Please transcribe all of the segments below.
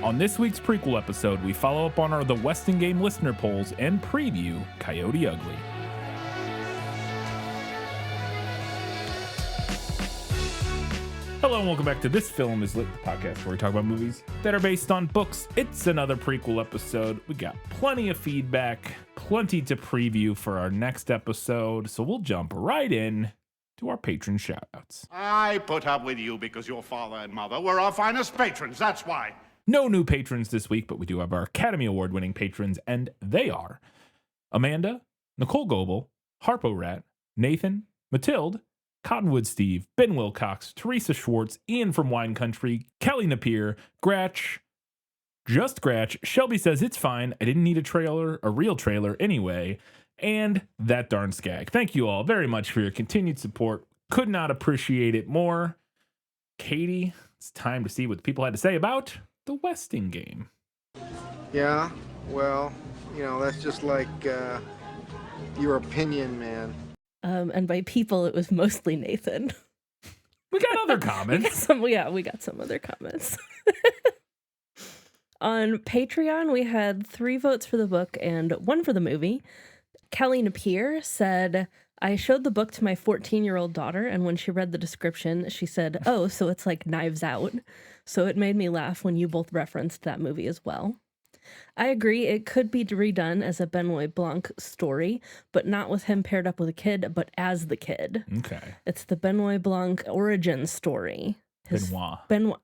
On this week's prequel episode, we follow up on our The Weston Game listener polls and preview Coyote Ugly. Hello and welcome back to This Film is Lit, the podcast where we talk about movies that are based on books. It's another prequel episode. We got plenty of feedback, plenty to preview for our next episode, so we'll jump right in to our patron shoutouts. I put up with you because your father and mother were our finest patrons, that's why. No new patrons this week, but we do have our Academy Award winning patrons, and they are Amanda, Nicole Goebel, Harpo Rat, Nathan, Matilde, Cottonwood Steve, Ben Wilcox, Teresa Schwartz, Ian from Wine Country, Kelly Napier, Gratch, Just Gratch, Shelby Says It's Fine, I Didn't Need a real trailer anyway, and That Darn Skag. Thank you all very much for your continued support. Could not appreciate it more. Katie, it's time to see what the people had to say about the Weston Game. Yeah, well, that's just like your opinion, man. And by people, it was mostly Nathan. We got other comments. We got some other comments. On Patreon, we had 3 votes for the book and 1 for the movie. Kelly Napier said, I showed the book to my 14-year-old daughter, and when she read the description, she said, oh, so it's like Knives Out. So it made me laugh when you both referenced that movie as well. I agree, it could be redone as a Benoit Blanc story, but not with him paired up with a kid, but as the kid. Okay. It's the Benoit Blanc origin story. Benoit.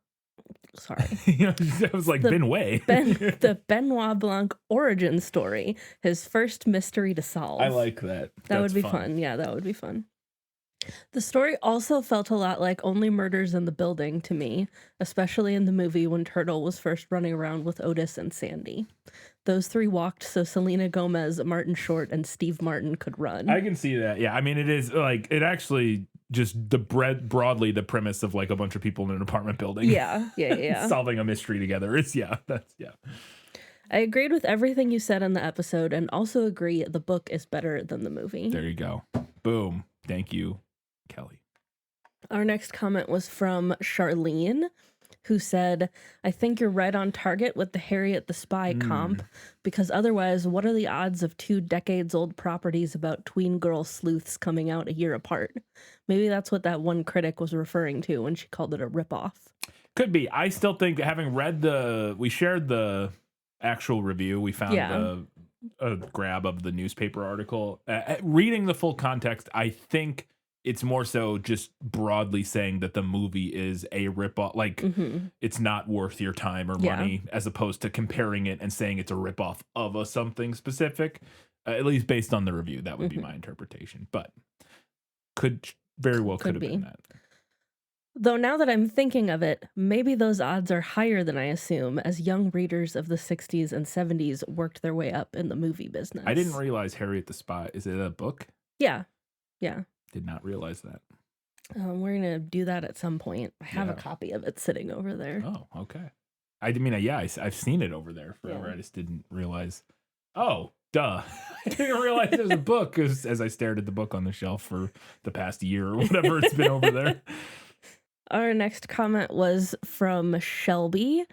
Sorry. I was like, Benoit. The Benoit Blanc origin story. His first mystery to solve. I like that. That would be fun. Yeah, that would be fun. The story also felt a lot like Only Murders in the Building to me, especially in the movie when Turtle was first running around with Otis and Sandy. Those 3 walked so Selena Gomez, Martin Short, and Steve Martin could run. I can see that. Yeah, I mean, it is like, it actually just broadly the premise of like a bunch of people in an apartment building. Yeah. Solving a mystery together. I agreed with everything you said in the episode and also agree the book is better than the movie. There you go. Boom. Thank you, Kelly. Our next comment was from Charlene, who said, I think you're right on target with the Harriet the Spy comp, because otherwise, what are the odds of 2 decades-old properties about tween girl sleuths coming out a year apart? Maybe that's what that one critic was referring to when she called it a ripoff. Could be. I still think, having read we shared the actual review, we found a grab of the newspaper article. Reading the full context, I think it's more so just broadly saying that the movie is a ripoff. Like, it's not worth your time or money, as opposed to comparing it and saying it's a ripoff of something specific. At least based on the review, that would be my interpretation. But could have been that. Though now that I'm thinking of it, maybe those odds are higher than I assume, as young readers of the 60s and 70s worked their way up in the movie business. I didn't realize Harriet the Spy. Is it a book? Yeah. Did not realize that. We're going to do that at some point. I have a copy of it sitting over there. Oh, okay. I mean, I've seen it over there forever. I just didn't realize. Oh, duh. I didn't realize it was a book as I stared at the book on the shelf for the past year or whatever it's been over there. Our next comment was from Shelby.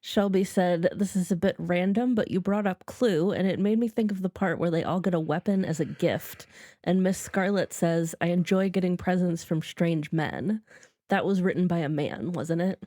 Shelby said, this is a bit random, but you brought up Clue, and it made me think of the part where they all get a weapon as a gift. And Miss Scarlet says, I enjoy getting presents from strange men. That was written by a man, wasn't it?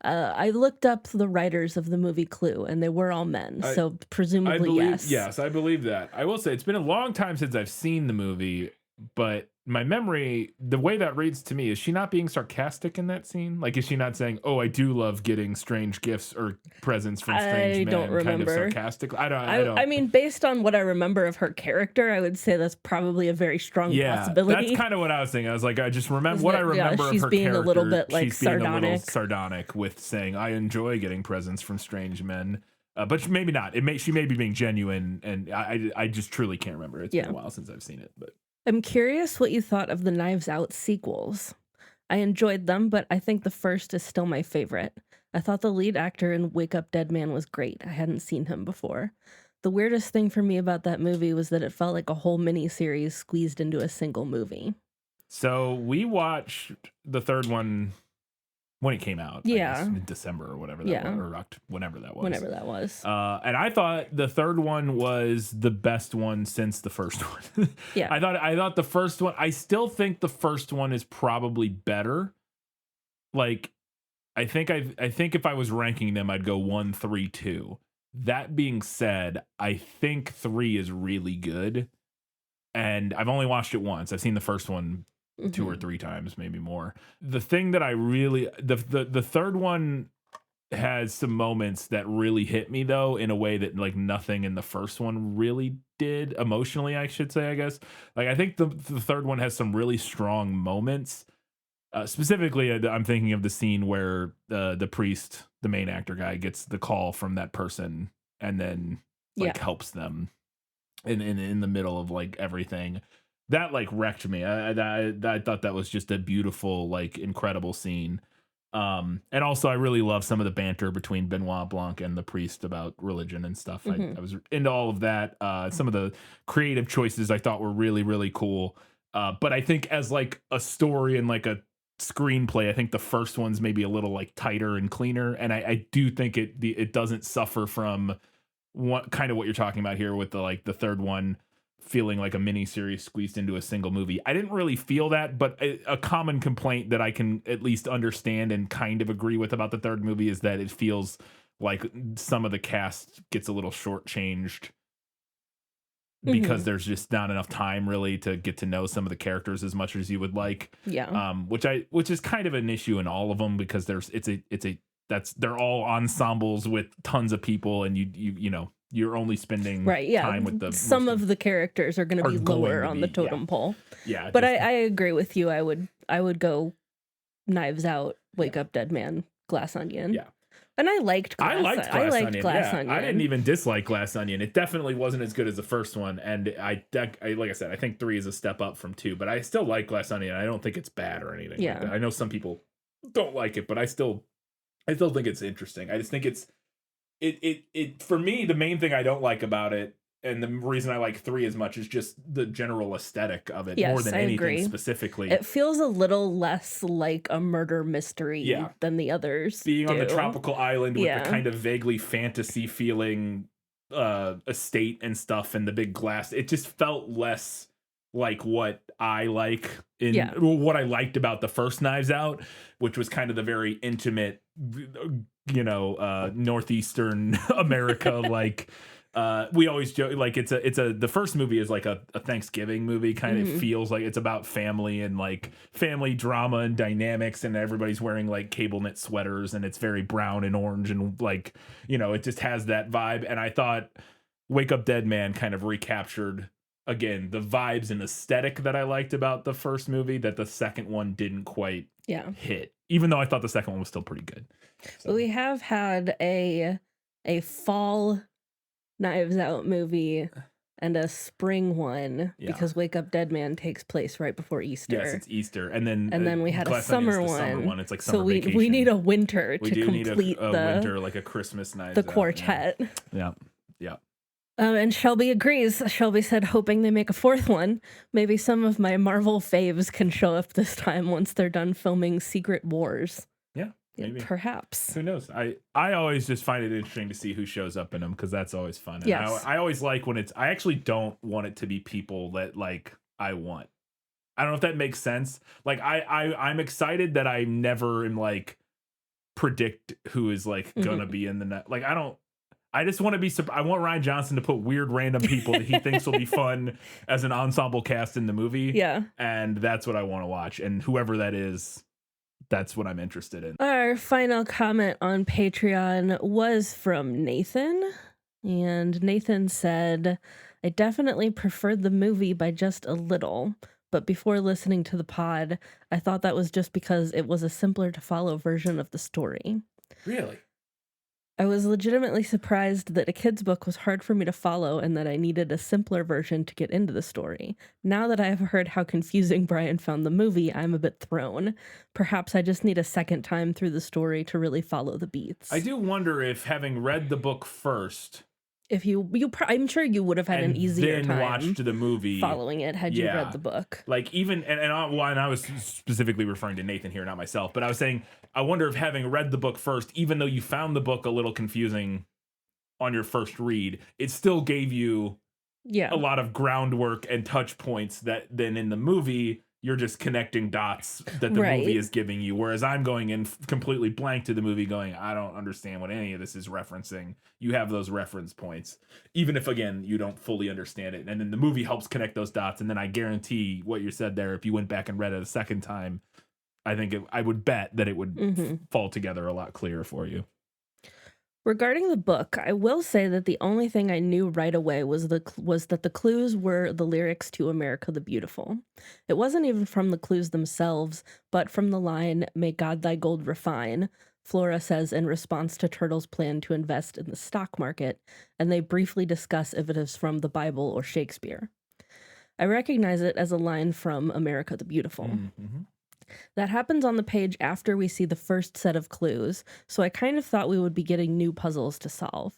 I looked up the writers of the movie Clue, and they were all men, so presumably yes. Yes, I believe that. I will say, it's been a long time since I've seen the movie, but my memory, the way that reads to me, is she not being sarcastic in that scene? Like, is she not saying, oh, I do love getting strange gifts or presents from strange men? I don't remember. Kind of sarcastic. I don't. I mean, based on what I remember of her character, I would say that's probably a very strong possibility. That's kind of what I was thinking. I was like, I just remember what I remember of her being character. A little bit like she's being sardonic. a little sardonic with saying, I enjoy getting presents from strange men. But maybe not. She may be being genuine, and I just truly can't remember. It's been a while since I've seen it, but. I'm curious what you thought of the Knives Out sequels. I enjoyed them, but I think the first is still my favorite. I thought the lead actor in Wake Up Dead Man was great. I hadn't seen him before. The weirdest thing for me about that movie was that it felt like a whole mini-series squeezed into a single movie. So we watched the third one when it came out. I guess, in December or whatever that was, or whenever that was. Whenever that was. And I thought the third one was the best one since the first one. Yeah. I thought the first one, I still think the first one is probably better. Like, I think if I was ranking them, I'd go 1, 3, 2. That being said, I think 3 is really good. And I've only watched it once. I've seen the first one 2 or 3 times, maybe more. The thing that I really, the third one has some moments that really hit me, though, in a way that like nothing in the first one really did emotionally, I should say, I guess. Like, I think the third one has some really strong moments. Specifically, I'm thinking of the scene where the priest, the main actor guy, gets the call from that person and then like helps them in the middle of like everything. That like wrecked me. I thought that was just a beautiful, like incredible scene. And also I really love some of the banter between Benoit Blanc and the priest about religion and stuff. I was into all of that. Some of the creative choices I thought were really, really cool. But I think as like a story and like a screenplay, I think the first one's maybe a little like tighter and cleaner. And I do think it doesn't suffer from what you're talking about here with the third one feeling like a mini series squeezed into a single movie. I didn't really feel that, but a common complaint that I can at least understand and kind of agree with about the third movie is that it feels like some of the cast gets a little shortchanged because there's just not enough time really to get to know some of the characters as much as you would like. Yeah. Which is kind of an issue in all of them because they're all ensembles with tons of people and you know you're only spending time with some of the characters are going to be lower on the totem pole. Yeah. But I agree with you. I would go Knives Out, Wake Up Dead Man, Glass Onion. Yeah. And I liked Glass Onion. I didn't even dislike Glass Onion. It definitely wasn't as good as the first one. And I like I said, I think 3 is a step up from 2, but I still like Glass Onion. I don't think it's bad or anything. Yeah. Like that. I know some people don't like it, but I still think it's interesting. I just think it for me, the main thing I don't like about it, and the reason I like 3 as much is just the general aesthetic of it more than anything specifically. It feels a little less like a murder mystery than the others. Being on the tropical island with the kind of vaguely fantasy feeling estate and stuff and the big glass, it just felt less like what I like what I liked about the first Knives Out, which was kind of the very intimate, Northeastern America like. We always joke like the first movie is like a Thanksgiving movie, kind of feels like it's about family and like family drama and dynamics, and everybody's wearing like cable knit sweaters and it's very brown and orange and like, it just has that vibe. And I thought Wake Up Dead Man kind of recaptured again the vibes and aesthetic that I liked about the first movie that the second one didn't quite hit, even though I thought the second one was still pretty good. So. We have had a fall Knives Out movie and a spring one because Wake Up Dead Man takes place right before Easter. Yes, it's Easter, and then we had a summer one. It's like summer vacation. We need a winter to complete a winter, like a Christmas Knives the quartet. Yeah. And Shelby agrees. Shelby said, hoping they make a fourth one. Maybe some of my Marvel faves can show up this time once they're done filming Secret Wars. Maybe. Perhaps. Who knows? I always just find it interesting to see who shows up in them because that's always fun. And I always like when I actually don't want it to be people that like I want. I don't know if that makes sense. Like I'm excited that I never am like predict who is like gonna be in the net. Like I just want to be. I want Ryan Johnson to put weird random people that he thinks will be fun as an ensemble cast in the movie. Yeah, and that's what I want to watch. And whoever that is. That's what I'm interested in. Our final comment on Patreon was from Nathan. And Nathan said, I definitely preferred the movie by just a little. But before listening to the pod, I thought that was just because it was a simpler to follow version of the story. Really? I was legitimately surprised that a kid's book was hard for me to follow and that I needed a simpler version to get into the story. Now that I have heard how confusing Brian found the movie, I'm a bit thrown. Perhaps I just need a second time through the story to really follow the beats. I do wonder if having read the book first If I'm sure you would have had an easier then time watched the movie following it had you read the book. Like even and I was specifically referring to Nathan here, not myself, but I was saying I wonder if having read the book first, even though you found the book a little confusing on your first read, it still gave you a lot of groundwork and touch points that then in the movie you're just connecting dots that the movie is giving you. Whereas I'm going in completely blank to the movie going, I don't understand what any of this is referencing. You have those reference points, even if, again, you don't fully understand it. And then the movie helps connect those dots. And then I guarantee what you said there, if you went back and read it a second time, I think I would bet that it would fall together a lot clearer for you. Regarding the book, I will say that the only thing I knew right away was that the clues were the lyrics to America the Beautiful. It wasn't even from the clues themselves, but from the line, "May God thy gold refine," Flora says in response to Turtle's plan to invest in the stock market, and they briefly discuss if it is from the Bible or Shakespeare. I recognize it as a line from America the Beautiful. Mm-hmm. That happens on the page after we see the first set of clues, so I kind of thought we would be getting new puzzles to solve.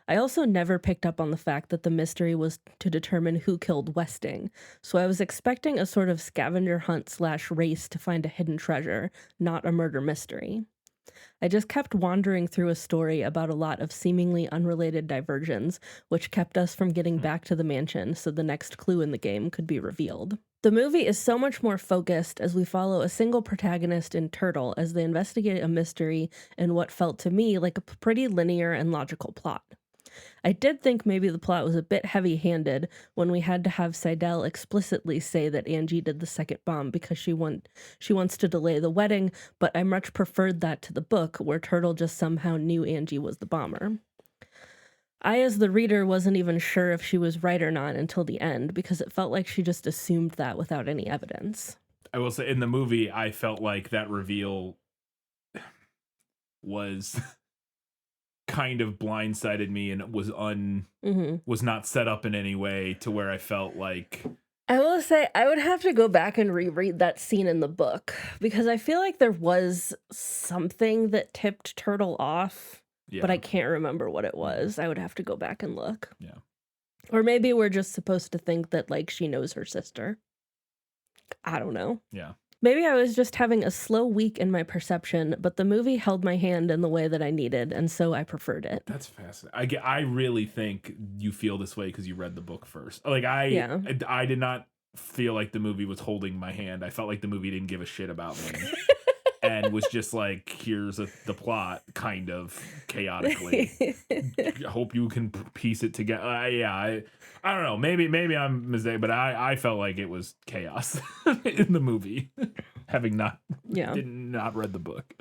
I also never picked up on the fact that the mystery was to determine who killed Westing, so I was expecting a sort of scavenger hunt / race to find a hidden treasure, not a murder mystery. I just kept wandering through a story about a lot of seemingly unrelated diversions, which kept us from getting back to the mansion so the next clue in the game could be revealed. The movie is so much more focused as we follow a single protagonist in Turtle as they investigate a mystery in what felt to me like a pretty linear and logical plot. I did think maybe the plot was a bit heavy-handed when we had to have Seidel explicitly say that Angie did the second bomb because she wants to delay the wedding, but I much preferred that to the book, where Turtle just somehow knew Angie was the bomber. I, as the reader, wasn't even sure if she was right or not until the end, because it felt like she just assumed that without any evidence. I will say, in the movie, I felt like that reveal was kind of blindsided me, and it was was not set up in any way to where I felt like... I will say, I would have to go back and reread that scene in the book, because I feel like there was something that tipped Turtle off. Yeah. But I can't remember what it was. I would have to go back and look. Yeah. Or maybe we're just supposed to think that, like, she knows her sister. I don't know. Yeah. Maybe I was just having a slow week in my perception, but the movie held my hand in the way that I needed, and so I preferred it. That's fascinating. I really think you feel this way because you read the book first. Like, I did not feel like the movie was holding my hand. I felt like the movie didn't give a shit about me. And was just like, here's the plot, kind of chaotically. I hope you can piece it together. I don't know. Maybe I'm mistaken, but I felt like it was chaos in the movie, having not read the book.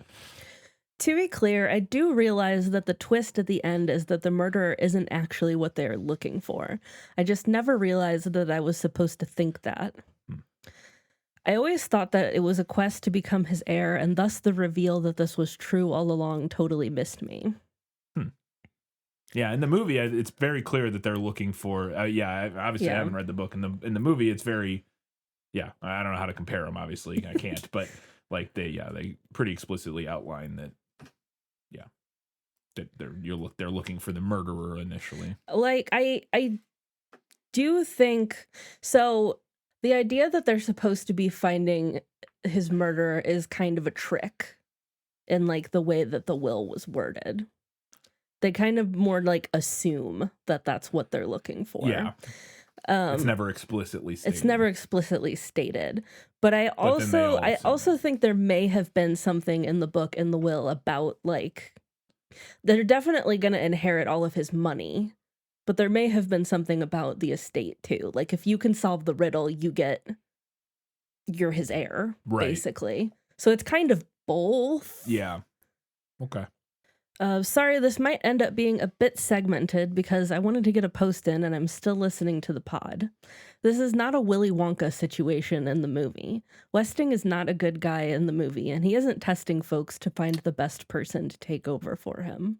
To be clear, I do realize that the twist at the end is that the murderer isn't actually what they're looking for. I just never realized that I was supposed to think that. I always thought that it was a quest to become his heir, and thus the reveal that this was true all along totally missed me. Yeah, in the movie, it's very clear that they're looking for... obviously I haven't read the book. In the movie, it's very... Yeah, I don't know how to compare them, obviously. I can't, but like they pretty explicitly outline that, that they're looking for the murderer initially. Like, I do think... So... The idea that they're supposed to be finding his murderer is kind of a trick in, like, the way that the will was worded. They kind of more, like, assume that that's what they're looking for. Yeah. It's never explicitly stated. It's never explicitly stated. But I also think there may have been something in the book, in the will, about, like, they're definitely going to inherit all of his money. But there may have been something about the estate, too. Like, if you can solve the riddle, you're his heir, basically. So it's kind of both. Yeah. Okay. Sorry, this might end up being a bit segmented because I wanted to get a post in and I'm still listening to the pod. This is not a Willy Wonka situation in the movie. Westing is not a good guy in the movie, and he isn't testing folks to find the best person to take over for him.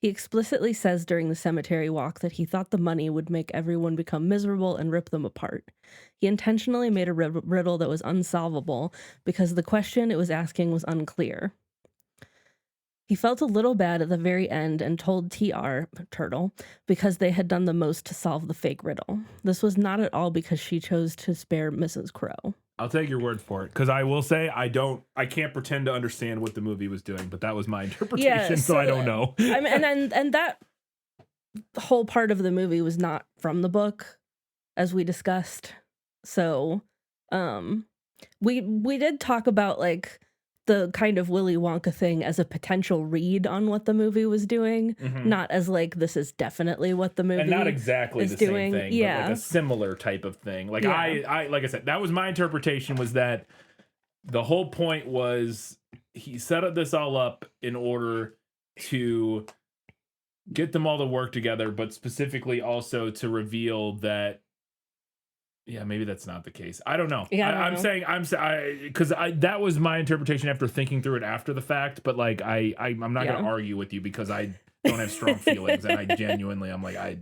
He explicitly says during the cemetery walk that he thought the money would make everyone become miserable and rip them apart. He intentionally made a riddle that was unsolvable because the question it was asking was unclear. He felt a little bad at the very end and told TR, Turtle, because they had done the most to solve the fake riddle. This was not at all because she chose to spare Mrs. Crow. I'll take your word for it, because I will say I can't pretend to understand what the movie was doing, but that was my interpretation, so I don't know. I mean, and that whole part of the movie was not from the book, as we discussed. So, we did talk about like the kind of Willy Wonka thing as a potential read on what the movie was doing, not as like this is definitely what the movie and not exactly is the same doing. thing, Yeah, but like a similar type of thing. Like Yeah. I like I said, that was my interpretation, was that the whole point was he set this all up in order to get them all to work together, but specifically also to reveal that. Yeah, maybe that's not the case. I don't know. Yeah, I don't know. I'm saying because that was my interpretation after thinking through it after the fact. But like I'm not going to argue with you because I don't have strong feelings, and I genuinely I'm like I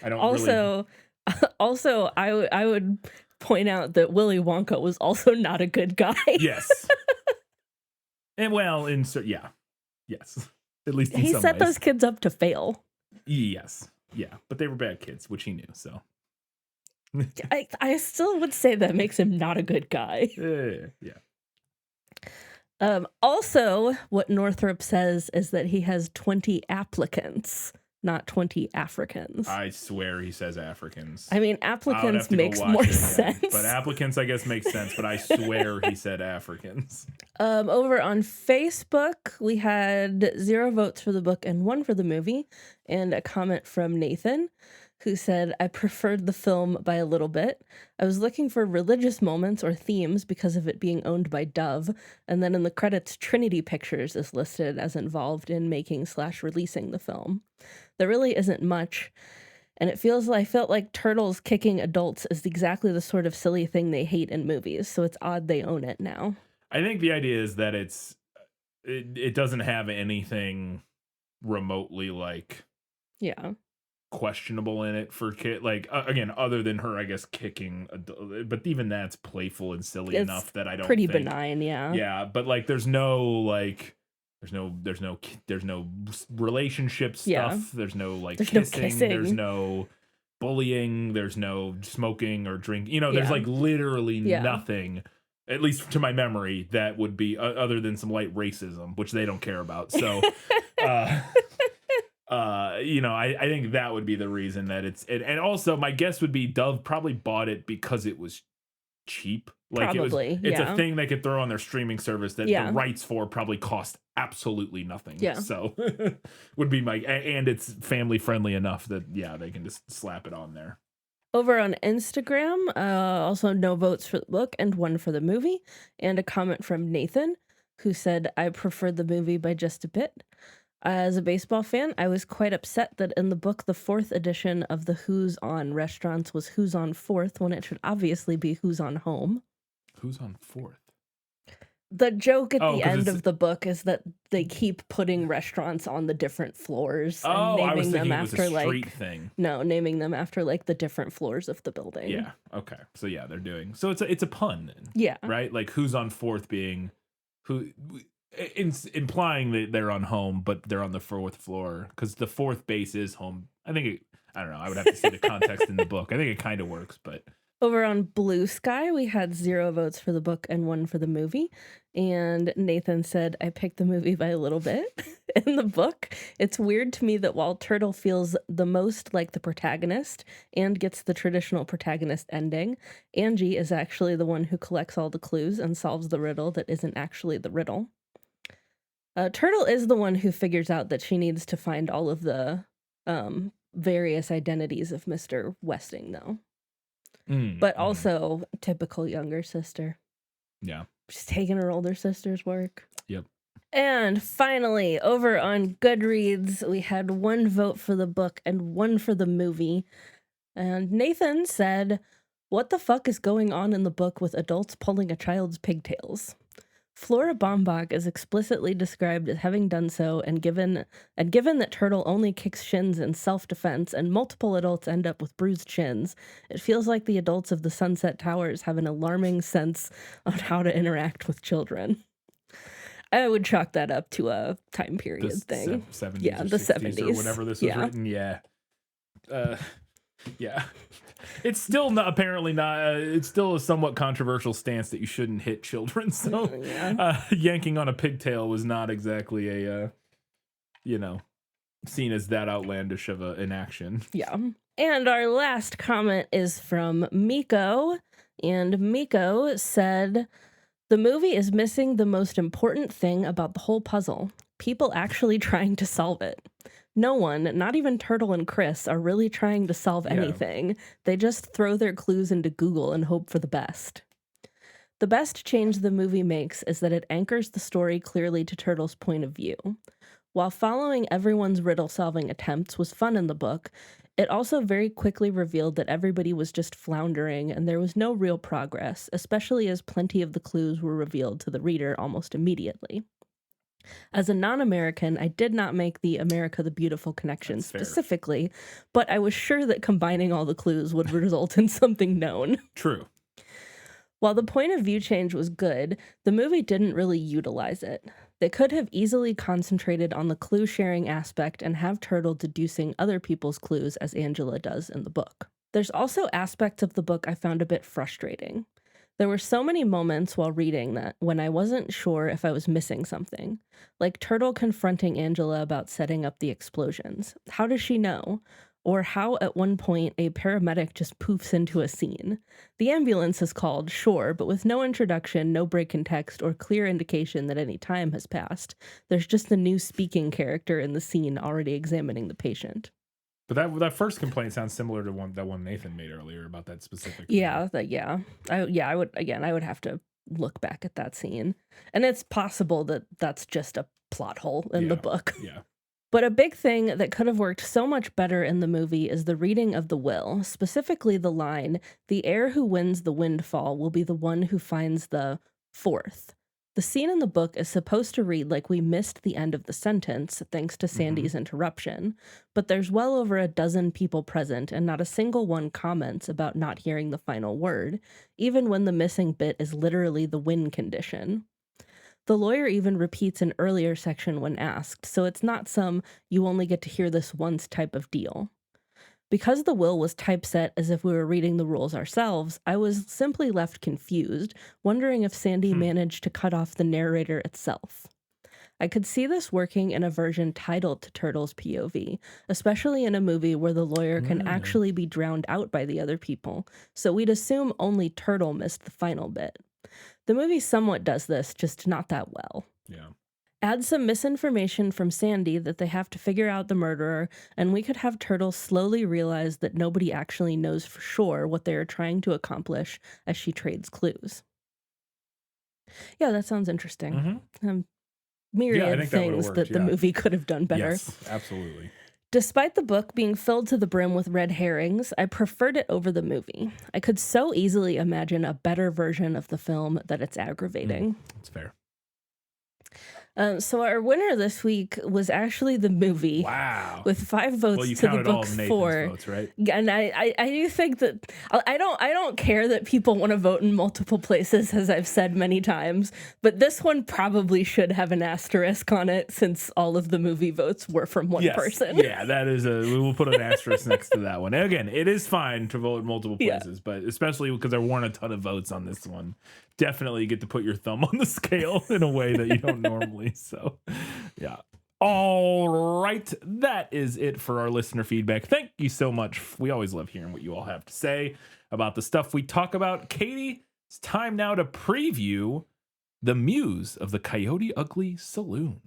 don't also really... also I would point out that Willy Wonka was also not a good guy. Yes. And well, yes, at least in He some set ways. those kids up to fail. Yes, yeah, but they were bad kids, which he knew. So I still would say that makes him not a good guy. yeah. Also, what Northrop says is that he has 20 applicants, not 20 Africans. I swear he says Africans. I mean, I would have applicants to go makes watch more it again. sense. But applicants, I guess, makes sense. But I swear he said Africans. Over on Facebook, we had 0 votes for the book and 1 for the movie, and a comment from Nathan, who said, I preferred the film by a little bit. I was looking for religious moments or themes because of it being owned by Dove, and then in the credits, Trinity Pictures is listed as involved in making/releasing the film. There really isn't much, and I felt like turtles kicking adults is exactly the sort of silly thing they hate in movies, so it's odd they own it now. I think the idea is that it doesn't have anything remotely like Yeah. questionable in it for kid, like again, other than her, I guess, kicking but even that's playful and silly It's enough that I don't pretty think, benign, yeah. but like there's no relationship stuff, Yeah. there's no like There's no kissing, kissing. there's no bullying, there's no smoking or drink, there's Yeah. like literally Yeah. nothing, at least to my memory, that would be other than some light racism, which they don't care about. So I think that would be the reason that and also my guess would be Dove probably bought it because it was cheap. Like Probably, it's yeah. a thing they could throw on their streaming service that Yeah. the rights for probably cost absolutely nothing. Yeah. So would be and it's family friendly enough that they can just slap it on there. Over on Instagram, also no votes for the book and 1 for the movie, and a comment from Nathan, who said, I preferred the movie by just a bit. As a baseball fan, I was quite upset that in the book, the 4th edition of the Who's On restaurants was Who's On 4th, when it should obviously be Who's On Home. Who's on 4th? The joke at the 'cause end it's- of the book is that they keep putting restaurants on the different floors and I was naming them thinking it was after a street thing. No, naming them after like the different floors of the building. Yeah. Okay. So they're doing. So it's a pun then. Yeah. Right? Like who's on 4th being who, implying that they're on home, but they're on the 4th floor because the 4th base is home. I don't know. I would have to see the context in the book. I think it kind of works, but Over on Blue Sky, we had 0 votes for the book and 1 for the movie. And Nathan said, I picked the movie by a little bit. In the book, it's weird to me that while Turtle feels the most like the protagonist and gets the traditional protagonist ending, Angie is actually the one who collects all the clues and solves the riddle that isn't actually the riddle. Turtle is the one who figures out that she needs to find all of the various identities of Mr. Westing, though. But also typical younger sister. Yeah. She's taking her older sister's work. Yep. And finally, over on Goodreads, we had 1 vote for the book and 1 for the movie. And Nathan said, what the fuck is going on in the book with adults pulling a child's pigtails? Flora Bombach is explicitly described as having done so, and given that Turtle only kicks shins in self-defense and multiple adults end up with bruised shins, it feels like the adults of the Sunset Towers have an alarming sense on how to interact with children. I would chalk that up to a time period The thing. 70s Yeah, or the 60s 70s. or whenever this was written. Yeah. Yeah. It's still not, apparently not, it's still a somewhat controversial stance that you shouldn't hit children. So yanking on a pigtail was not exactly a, seen as that outlandish of an action. Yeah. And our last comment is from Miko. And Miko said, the movie is missing the most important thing about the whole puzzle. People actually trying to solve it. No one, not even Turtle and Chris, are really trying to solve anything. They just throw their clues into Google and hope for the best. The best change the movie makes is that it anchors the story clearly to Turtle's point of view. While following everyone's riddle-solving attempts was fun in the book, it also very quickly revealed that everybody was just floundering and there was no real progress, especially as plenty of the clues were revealed to the reader almost immediately. As a non-American, I did not make the America the Beautiful connection specifically, but I was sure that combining all the clues would result in something known. True. While the point of view change was good, the movie didn't really utilize it. They could have easily concentrated on the clue sharing aspect and have Turtle deducing other people's clues as Angela does in the book. There's also aspects of the book I found a bit frustrating. There were so many moments while reading that when I wasn't sure if I was missing something, like Turtle confronting Angela about setting up the explosions. How does she know? Or how at one point a paramedic just poofs into a scene. The ambulance is called, sure, but with no introduction, no break in text, or clear indication that any time has passed. There's just a new speaking character in the scene already examining the patient. But that first complaint sounds similar to that one Nathan made earlier about that specific. Yeah, I would have to look back at that scene, and it's possible that that's just a plot hole in the book. Yeah. But a big thing that could have worked so much better in the movie is the reading of the will, specifically the line, "The heir who wins the windfall will be the one who finds the fourth." The scene in the book is supposed to read like we missed the end of the sentence, thanks to Sandy's interruption, but there's well over a dozen people present and not a single one comments about not hearing the final word, even when the missing bit is literally the win condition. The lawyer even repeats an earlier section when asked, so it's not some you only get to hear this once type of deal. Because the will was typeset as if we were reading the rules ourselves, I was simply left confused, wondering if Sandy managed to cut off the narrator itself. I could see this working in a version titled to Turtle's POV, especially in a movie where the lawyer can actually be drowned out by the other people, so we'd assume only Turtle missed the final bit. The movie somewhat does this, just not that well. Yeah. Add some misinformation from Sandy that they have to figure out the murderer, and we could have Turtle slowly realize that nobody actually knows for sure what they are trying to accomplish as she trades clues. Yeah, that sounds interesting. Myriad things that the movie could have done better. Yes, absolutely. Despite the book being filled to the brim with red herrings, I preferred it over the movie. I could so easily imagine a better version of the film that it's aggravating. That's fair. So our winner this week was actually the movie. Wow. With 5 votes well, you to the counted all book's of Nathan's 4. votes, right? And I do think that I don't care that people want to vote in multiple places, as I've said many times, but this one probably should have an asterisk on it since all of the movie votes were from one person. Yeah, that is we will put an asterisk next to that one. And again, it is fine to vote in multiple places, but especially because there weren't a ton of votes on this one. Definitely get to put your thumb on the scale in a way that you don't normally. So, yeah. All right. That is it for our listener feedback. Thank you so much. We always love hearing what you all have to say about the stuff we talk about. Katie, it's time now to preview the muse of the Coyote Ugly Saloon.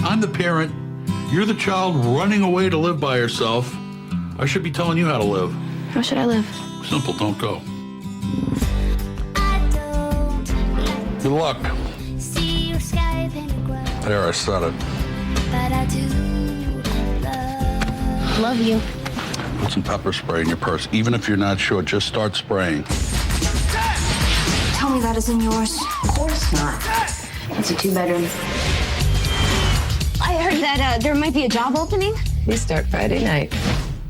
I'm the parent. You're the child running away to live by yourself. I should be telling you how to live. How should I live? Simple, don't go. Good luck. There, I said it. Love you. Put some pepper spray in your purse. Even if you're not sure, just start spraying. Tell me that isn't yours. Of course not. It's a 2-bedroom. I heard that there might be a job opening. We start Friday night.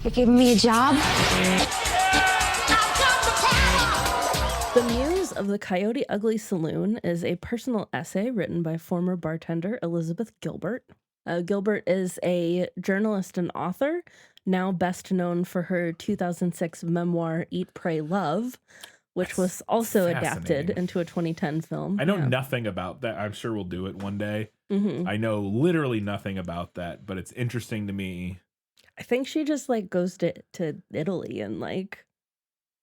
You're giving me a job? The Muse of the Coyote Ugly Saloon is a personal essay written by former bartender Elizabeth Gilbert. Gilbert is a journalist and author, now best known for her 2006 memoir Eat, Pray, Love, which was also adapted into a 2010 film. I know nothing about that. I'm sure we'll do it one day. Mm-hmm. I know literally nothing about that, but it's interesting to me. I think she just like goes to Italy and like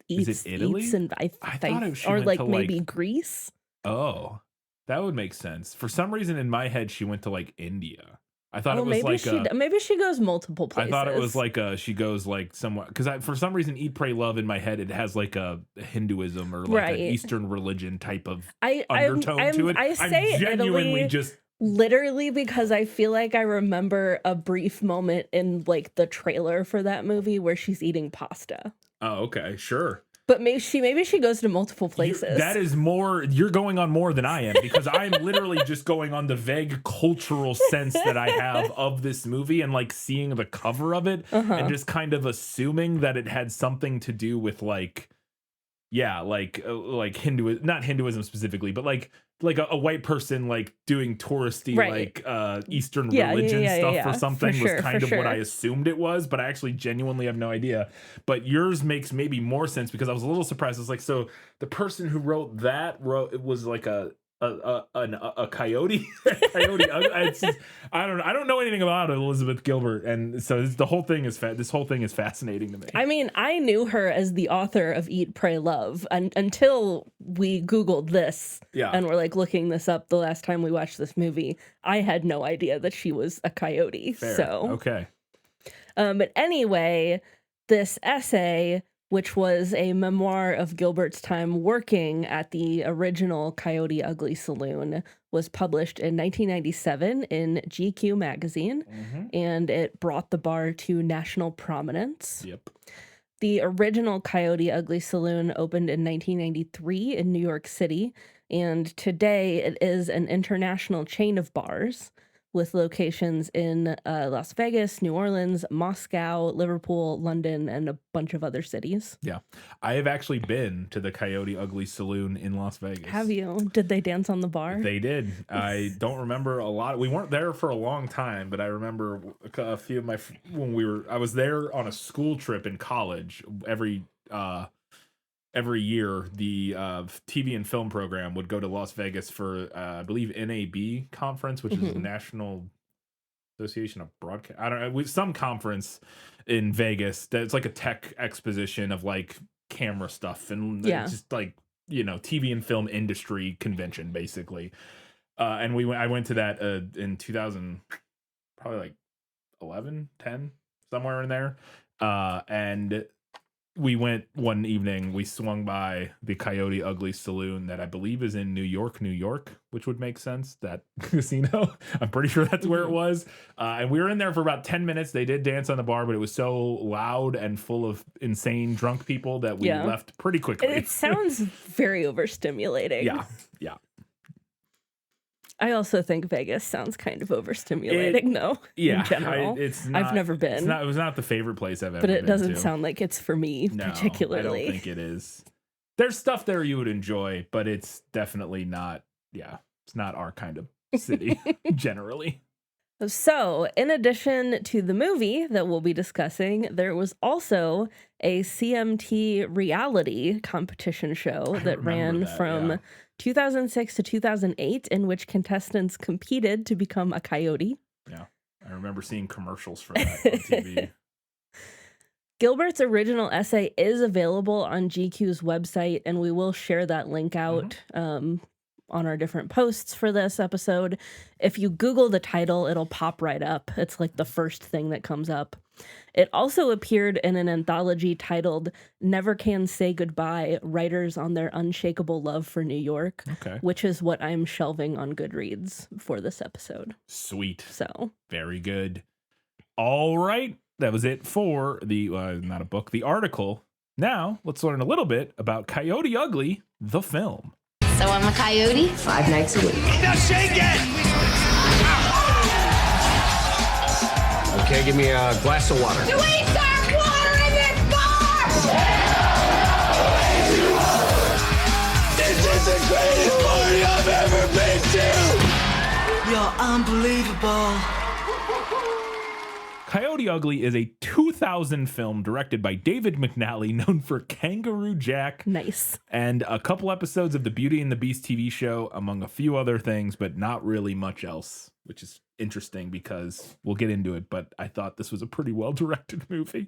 eats. Is it Italy? Eats and I thought she or went like to, maybe like- Greece. Oh, that would make sense. For some reason in my head, she went to like India. I thought it was maybe like maybe she goes multiple places. I thought it was like she goes like somewhere because for some reason Eat, Pray, Love in my head it has like a Hinduism or like an Eastern religion type of undertone to it. I say genuinely Italy just literally because I feel like I remember a brief moment in like the trailer for that movie where she's eating pasta. Oh, okay, sure. But maybe she goes to multiple places. That is more. You're going on more than I am because I'm literally just going on the vague cultural sense that I have of this movie and like seeing the cover of it and just kind of assuming that it had something to do with like Hinduism, not Hinduism specifically, but like a white person like doing touristy like Eastern religion stuff or something was kind of what I assumed it was, but I actually genuinely have no idea. But yours makes maybe more sense because I was a little surprised. It's like, so the person who wrote it was like a coyote. I don't know anything about Elizabeth Gilbert, and so this whole thing is fascinating to me. I mean, I knew her as the author of Eat, Pray, Love until we Googled this and we're like looking this up the last time we watched this movie. I had no idea that she was a coyote. Fair. So okay. But anyway, this essay, which was a memoir of Gilbert's time working at the original Coyote Ugly Saloon, was published in 1997 in GQ magazine, and it brought the bar to national prominence. Yep. The original Coyote Ugly Saloon opened in 1993 in New York City, and today it is an international chain of bars with locations in Las Vegas, New Orleans, Moscow, Liverpool, London, and a bunch of other cities. Yeah. I have actually been to the Coyote Ugly Saloon in Las Vegas. Have you? Did they dance on the bar? They did. I don't remember a lot. We weren't there for a long time, but I remember a few of I was there on a school trip in college. Every year, the TV and film program would go to Las Vegas for, I believe, NAB conference, which is the National Association of Broadcast. I don't know, some conference in Vegas that's like a tech exposition of like camera stuff and just like, TV and film industry convention, basically. And I went to that in 2000, probably like 11, 10, somewhere in there. And we went one evening, we swung by the Coyote Ugly Saloon that I believe is in New York, which would make sense, that casino. I'm pretty sure that's where it was. And we were in there for about 10 minutes. They did dance on the bar, but it was so loud and full of insane drunk people that we left pretty quickly. It sounds very overstimulating. Yeah. I also think Vegas sounds kind of overstimulating, in general. I've never been. It was not the favorite place I've ever been. But it doesn't to. sound like it's for me particularly. I don't think it is. There's stuff there you would enjoy, but it's definitely not, it's not our kind of city generally. So, in addition to the movie that we'll be discussing, there was also a CMT reality competition show that ran from 2006 to 2008, in which contestants competed to become a coyote. Yeah, I remember seeing commercials for that on TV. Gilbert's original essay is available on GQ's website, and we will share that link out on our different posts for this episode. If you Google the title, it'll pop right up. It's like the first thing that comes up. It also appeared in an anthology titled Never Can Say Goodbye, Writers on Their Unshakable Love for New York, which is what I'm shelving on Goodreads for this episode. Sweet. So very good. All right. That was it for the, not a book, the article. Now let's learn a little bit about Coyote Ugly, the film. So I'm a coyote 5 nights a week. Now shake it! Okay, give me a glass of water. Do we serve water in this bar? This You're unbelievable. Coyote Ugly is a 2000 film directed by David McNally, known for Kangaroo Jack. Nice. And a couple episodes of the Beauty and the Beast TV show, among a few other things, but not really much else, which is interesting because we'll get into it, but I thought this was a pretty well-directed movie.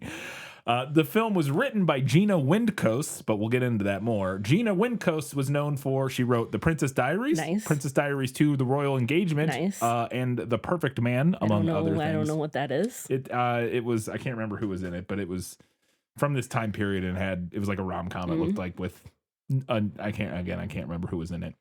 The film was written by Gina Windcoast, but we'll get into that more. Gina Windcoast was known for, she wrote The Princess Diaries, Nice. Princess Diaries 2, The Royal Engagement, Nice. And The Perfect Man, among other things. I don't know what that is. It was, I can't remember who was in it, but it was from this time period and it was like a rom-com. It looked like with, I can't remember who was in it.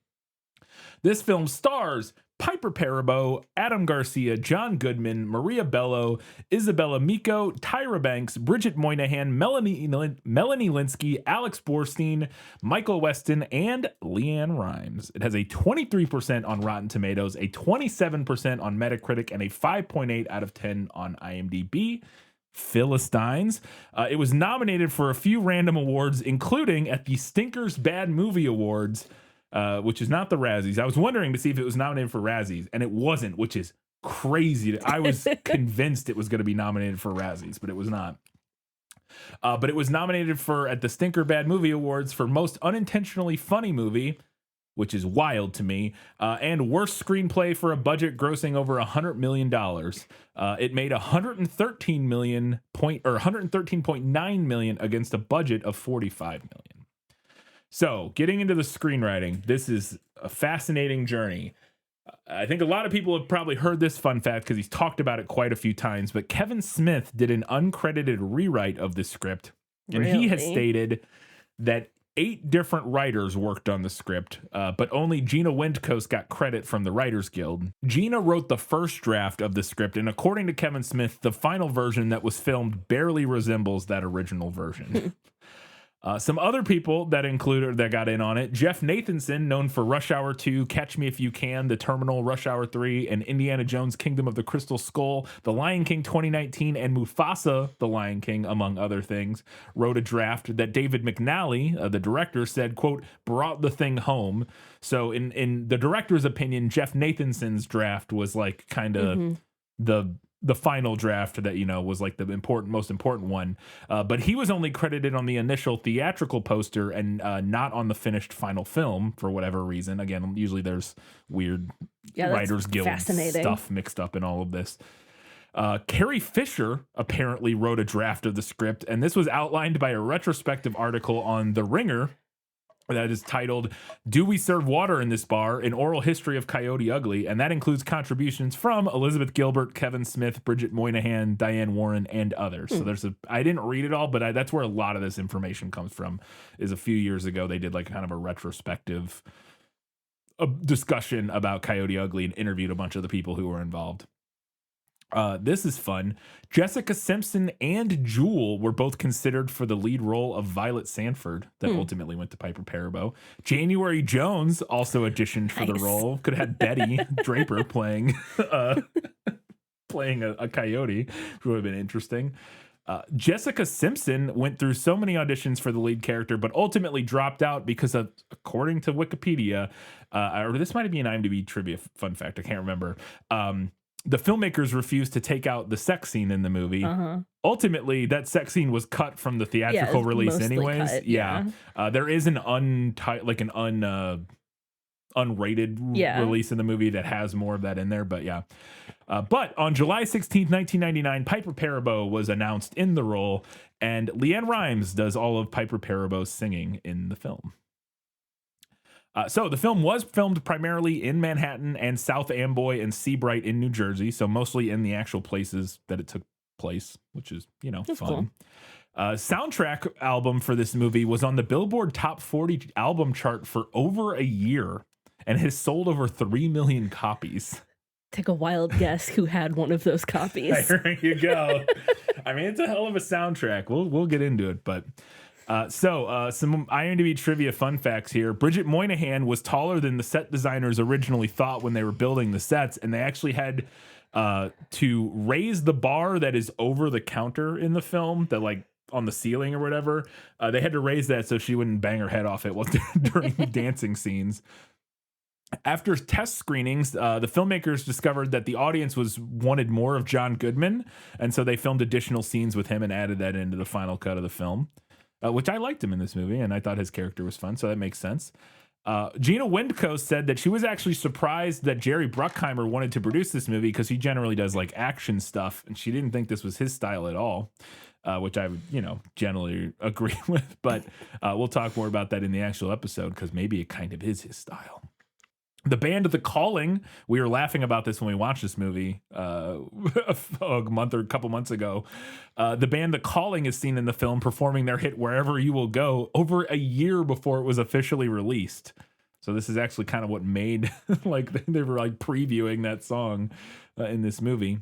This film stars Piper Perabo, Adam Garcia, John Goodman, Maria Bello, Isabella Miko, Tyra Banks, Bridget Moynihan, Melanie Linsky, Alex Borstein, Michael Weston, and Leanne Rimes. It has a 23% on Rotten Tomatoes, a 27% on Metacritic, and a 5.8 out of 10 on IMDb. Philistines. It was nominated for a few random awards, including at the Stinkers Bad Movie Awards, which is not the Razzies. I was wondering to see if it was nominated for Razzies, and it wasn't, which is crazy. I was convinced it was going to be nominated for Razzies, but it was not. But it was nominated at the Stinker Bad Movie Awards for Most Unintentionally Funny Movie, which is wild to me, and Worst Screenplay for a budget grossing over $100 million. It made $113.9 million against a budget of $45 million. So, getting into the screenwriting, this is a fascinating journey. I think a lot of people have probably heard this fun fact because he's talked about it quite a few times, but Kevin Smith did an uncredited rewrite of the script, and he has stated that 8 different writers worked on the script, but only Gina Windcoast got credit from the Writers Guild. Gina wrote the first draft of the script, and according to Kevin Smith, the final version that was filmed barely resembles that original version. Some other people that got in on it: Jeff Nathanson, known for Rush Hour 2, Catch Me If You Can, The Terminal, Rush Hour 3, and Indiana Jones Kingdom of the Crystal Skull, The Lion King 2019, and Mufasa, The Lion King, among other things, wrote a draft that David McNally, the director, said, quote, brought the thing home. So in the director's opinion, Jeff Nathanson's draft was like kind of the final draft that, was like the most important one. But he was only credited on the initial theatrical poster and not on the finished final film for whatever reason. Again, usually there's weird Writers Guild stuff mixed up in all of this. Carrie Fisher apparently wrote a draft of the script, and this was outlined by a retrospective article on The Ringer that is titled, Do We Serve Water in This Bar? An Oral History of Coyote Ugly. And that includes contributions from Elizabeth Gilbert, Kevin Smith, Bridget Moynihan, Diane Warren, and others. So I didn't read it all, but that's where a lot of this information comes from, is a few years ago they did like kind of a retrospective discussion about Coyote Ugly and interviewed a bunch of the people who were involved. This is fun. Jessica Simpson and Jewel were both considered for the lead role of Violet Sanford that ultimately went to Piper Perabo. January Jones also auditioned for the role. Could have had Betty Draper playing a coyote, which would have been interesting. Jessica Simpson went through so many auditions for the lead character, but ultimately dropped out because of, according to Wikipedia, or this might be an IMDb trivia fun fact, I can't remember, the filmmakers refused to take out the sex scene in the movie. Ultimately, that sex scene was cut from the theatrical release anyways. There is an unrated release in the movie that has more of that in there, but but on July 16th, 1999, Piper Perabo was announced in the role, and Leanne Rimes does all of Piper Parabo's singing in the film. So the film was filmed primarily in Manhattan and South Amboy and Seabright in New Jersey, so mostly in the actual places that it took place, which is, That's fun. cool. Soundtrack album for this movie was on the Billboard Top 40 album chart for over a year and has sold over 3 million copies. Take a wild guess who had one of those copies. There you go. I mean, it's a hell of a soundtrack. We'll get into it, but... some IMDb trivia fun facts here. Bridget Moynihan was taller than the set designers originally thought when they were building the sets, and they actually had to raise the bar that is over the counter in the film, that like on the ceiling or whatever. They had to raise that so she wouldn't bang her head off it during the dancing scenes. After test screenings, the filmmakers discovered that the audience wanted more of John Goodman, and so they filmed additional scenes with him and added that into the final cut of the film, which I liked him in this movie, and I thought his character was fun, so that makes sense. Gina Windco said that she was actually surprised that Jerry Bruckheimer wanted to produce this movie because he generally does like action stuff, and she didn't think this was his style at all, which I would, generally agree with. But we'll talk more about that in the actual episode because maybe it kind of is his style. The band The Calling, we were laughing about this when we watched this movie a couple months ago. The band The Calling is seen in the film performing their hit Wherever You Will Go over a year before it was officially released. So this is actually kind of what made, like, they were like previewing that song in this movie.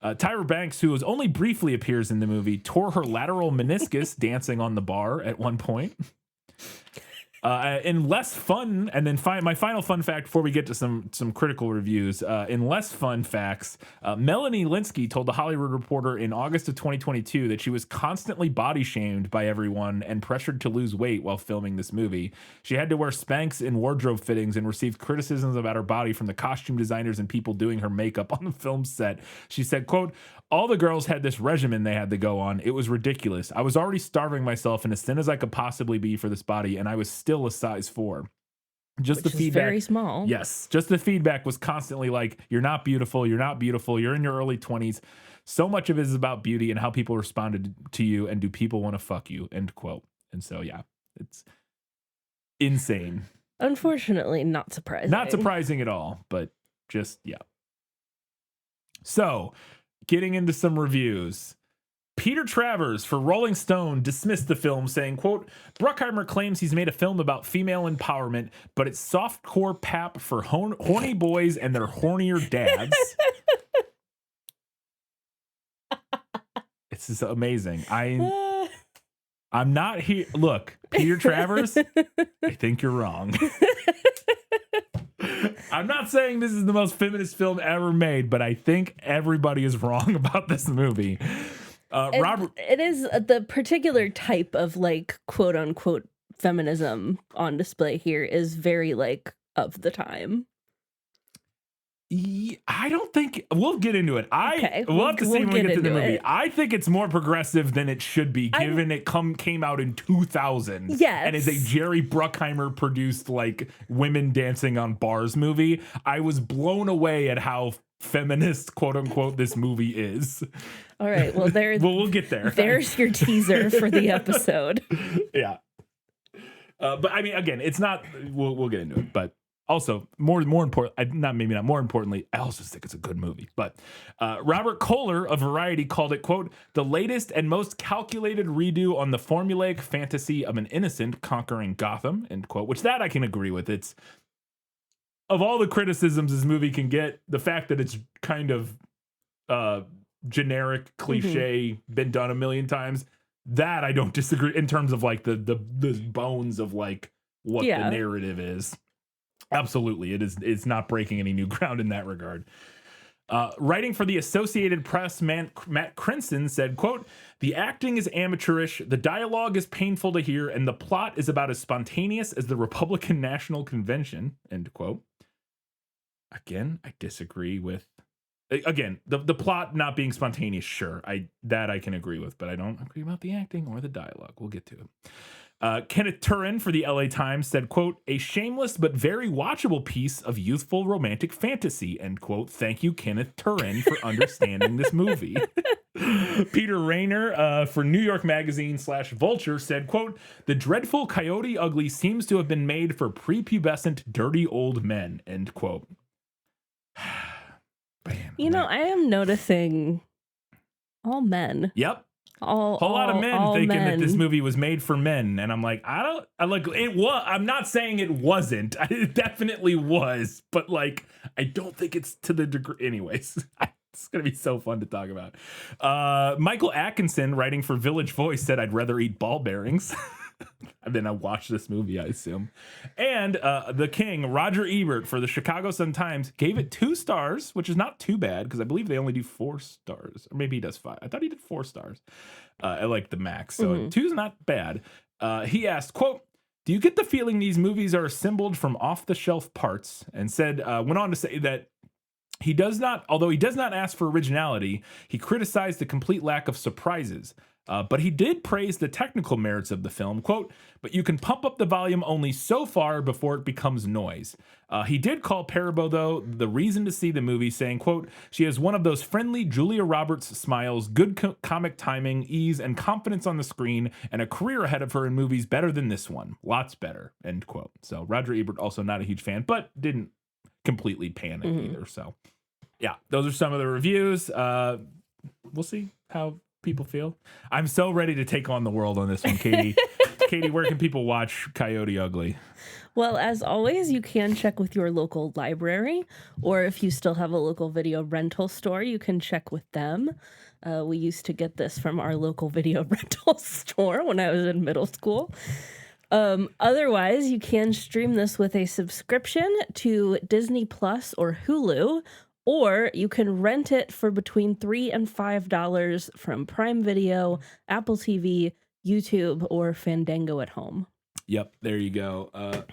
Tyra Banks, who only briefly appears in the movie, tore her lateral meniscus dancing on the bar at one point. In less fun, and then my final fun fact before we get to some critical reviews, in less fun facts, Melanie Linsky told The Hollywood Reporter in August of 2022 that she was constantly body shamed by everyone and pressured to lose weight while filming this movie. She had to wear Spanx in wardrobe fittings and received criticisms about her body from the costume designers and people doing her makeup on the film set. She said, quote, "All the girls had this regimen they had to go on. It was ridiculous. I was already starving myself and as thin as I could possibly be for this body, and I was still a size 4. Just Which the feedback. Is very small. Yes. Just the feedback was constantly like, you're not beautiful. You're not beautiful. You're in your early 20s. So much of it is about beauty and how people responded to you. And do people want to fuck you?" End quote. And so, yeah, it's insane. Unfortunately, not surprising. Not surprising at all, but just, yeah. So, getting into some reviews. Peter Travers for Rolling Stone dismissed the film, saying, quote, "Bruckheimer claims he's made a film about female empowerment, but it's softcore pap for horny boys and their hornier dads." This is amazing. I'm not here. Look, Peter Travers, I think you're wrong. I'm not saying this is the most feminist film ever made, but I think everybody is wrong about this movie. Robert, it is the particular type of like quote unquote feminism on display here is very like of the time. I don't think we'll get into it. Okay, we'll have to see when we get to the movie. it. I think it's more progressive than it should be, given it came out in 2000. Yes, and is a Jerry Bruckheimer produced like women dancing on bars movie. I was blown away at how feminist quote unquote this movie is. All right, well we'll get there. There's your teaser for the episode. Yeah, but I mean, again, it's not. We'll get into it, but. Also, more important, more importantly, I also think it's a good movie. But Robert Kohler of Variety called it, quote, "the latest and most calculated redo on the formulaic fantasy of an innocent conquering Gotham," end quote, which that I can agree with. It's, of all the criticisms this movie can get, the fact that it's kind of generic, cliche, been done a million times, that I don't disagree in terms of like the bones of like what the narrative is. Absolutely. It's not breaking any new ground in that regard. Writing for the Associated Press, Matt Crinson said, quote, "The acting is amateurish, the dialogue is painful to hear, and the plot is about as spontaneous as the Republican National Convention," end quote. Again, I disagree with... Again, the plot not being spontaneous, sure. I can agree with, but I don't agree about the acting or the dialogue. We'll get to it. Kenneth Turin for the LA Times said, quote, "a shameless but very watchable piece of youthful romantic fantasy," end quote. Thank you, Kenneth Turin, for understanding this movie. Peter Rayner for New York Magazine / Vulture said, quote, "the dreadful Coyote Ugly seems to have been made for prepubescent dirty old men," end quote. Bam, I am noticing all men. Yep. A whole lot of men thinking that this movie was made for men, and I'm like, I'm not saying it wasn't. It definitely was, but like, I don't think it's to the degree. Anyways, it's gonna be so fun to talk about. Michael Atkinson, writing for Village Voice, said, "I'd rather eat ball bearings." And then I watched this movie, I assume. And the king, Roger Ebert, for the Chicago Sun-Times, gave it 2 stars, which is not too bad, because I believe they only do 4 stars. Or maybe he does 5. I thought he did 4 stars at like the max. So 2 is not bad. He asked, quote, Do you get the feeling these movies are assembled from off-the-shelf parts? And went on to say that although he does not ask for originality, he criticized the complete lack of surprises. But he did praise the technical merits of the film, quote, but you can pump up the volume only so far before it becomes noise. He did call Parabo, though, the reason to see the movie, saying, quote, she has one of those friendly Julia Roberts smiles, good comic timing, ease, and confidence on the screen, and a career ahead of her in movies better than this one. Lots better, end quote. So Roger Ebert, also not a huge fan, but didn't completely panic either. So yeah, those are some of the reviews. We'll see how people feel. I'm so ready to take on the world on this one, Katie. Katie, where can people watch Coyote Ugly? Well, as always, you can check with your local library, or if you still have a local video rental store, you can check with them. We used to get this from our local video rental store when I was in middle school. Otherwise, you can stream this with a subscription to Disney Plus or Hulu, or you can rent it for between $3 and $5 from Prime Video, Apple TV, YouTube, or Fandango at home. Yep, there you go.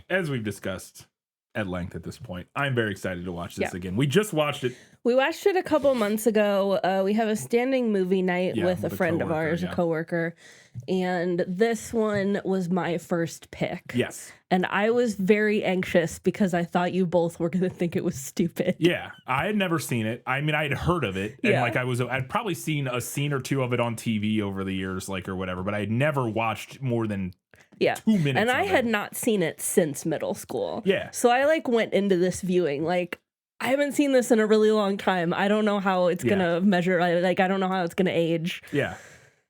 As we've discussed at length at this point, I'm very excited to watch this again. We just watched it. We watched it a couple months ago. We have a standing movie night with a friend of ours, a coworker, and this one was my first pick. Yes. And I was very anxious because I thought you both were going to think it was stupid. Yeah, I had never seen it. I mean, I had heard of it, and I'd probably seen a scene or two of it on TV over the years, like, or whatever, but I had never watched more than 2 minutes. And I had not seen it since middle school. Yeah. So I went into this viewing like, I haven't seen this in a really long time. I don't know how it's going to measure. I don't know how it's going to age. Yeah.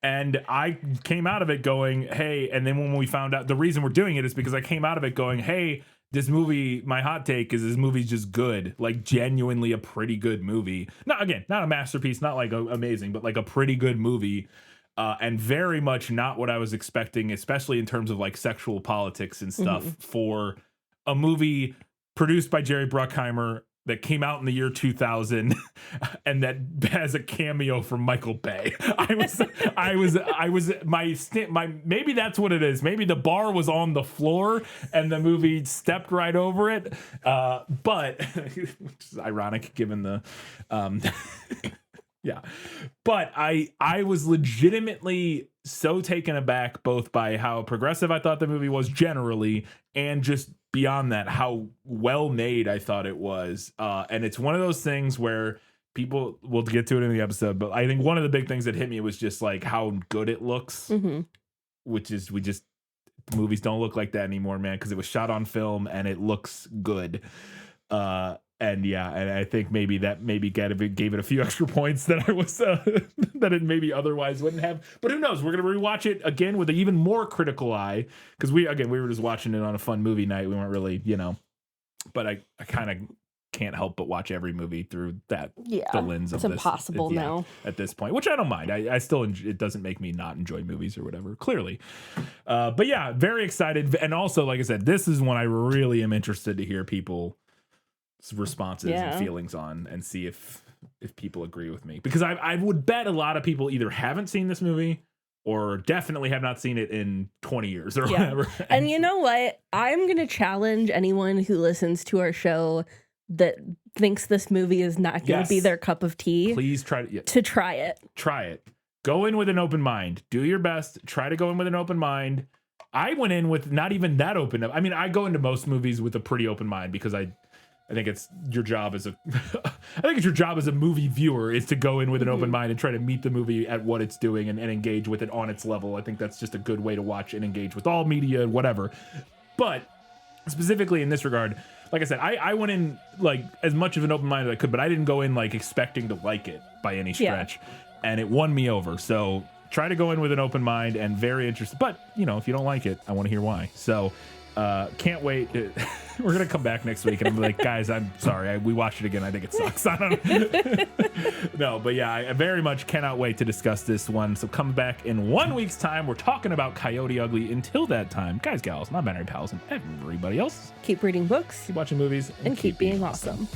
And I came out of it going, hey, and then when we found out the reason we're doing it is because I came out of it going, hey, this movie, my hot take is this movie's just good, like genuinely a pretty good movie. Not a masterpiece, not like amazing, but like a pretty good movie. And very much not what I was expecting, especially in terms of like sexual politics and stuff for a movie produced by Jerry Bruckheimer that came out in the year 2000 and that has a cameo from Michael Bay. Maybe that's what it is. Maybe the bar was on the floor and the movie stepped right over it. But which is ironic given the, yeah, but I was legitimately so taken aback both by how progressive I thought the movie was generally and just beyond that, how well made I thought it was. And it's one of those things where people will get to it in the episode, but I think one of the big things that hit me was just like how good it looks, which is movies don't look like that anymore, man, because it was shot on film and it looks good. And I think maybe gave it a few extra points that I was that it maybe otherwise wouldn't have. But who knows? We're gonna rewatch it again with an even more critical eye because we were just watching it on a fun movie night. We weren't really, but I kind of can't help but watch every movie through the lens of it's impossible now at this point, which I don't mind. I still it doesn't make me not enjoy movies or whatever, clearly. But yeah, very excited, and also like I said, this is one I really am interested to hear people responses and feelings on and see if people agree with me, because I would bet a lot of people either haven't seen this movie or definitely have not seen it in 20 years or whatever. And you know what? I'm going to challenge anyone who listens to our show that thinks this movie is not going to be their cup of tea. Please try to try it. Try it. Go in with an open mind. Do your best. Try to go in with an open mind. I went in with not even that open. I mean, I go into most movies with a pretty open mind because I think it's your job as a movie viewer is to go in with an open mind and try to meet the movie at what it's doing and engage with it on its level. I think that's just a good way to watch and engage with all media and whatever. But specifically in this regard, like I said, I went in like as much of an open mind as I could, but I didn't go in like expecting to like it by any stretch. And it won me over. So try to go in with an open mind and very interested. But, if you don't like it, I want to hear why. So can't wait. We're going to come back next week and I'm like, guys, I'm sorry. We watched it again. I think it sucks. I don't know. No, but yeah, I very much cannot wait to discuss this one. So come back in 1 week's time. We're talking about Coyote Ugly. Until that time, guys, gals, my binary pals, and everybody else, keep reading books, keep watching movies, and keep being awesome.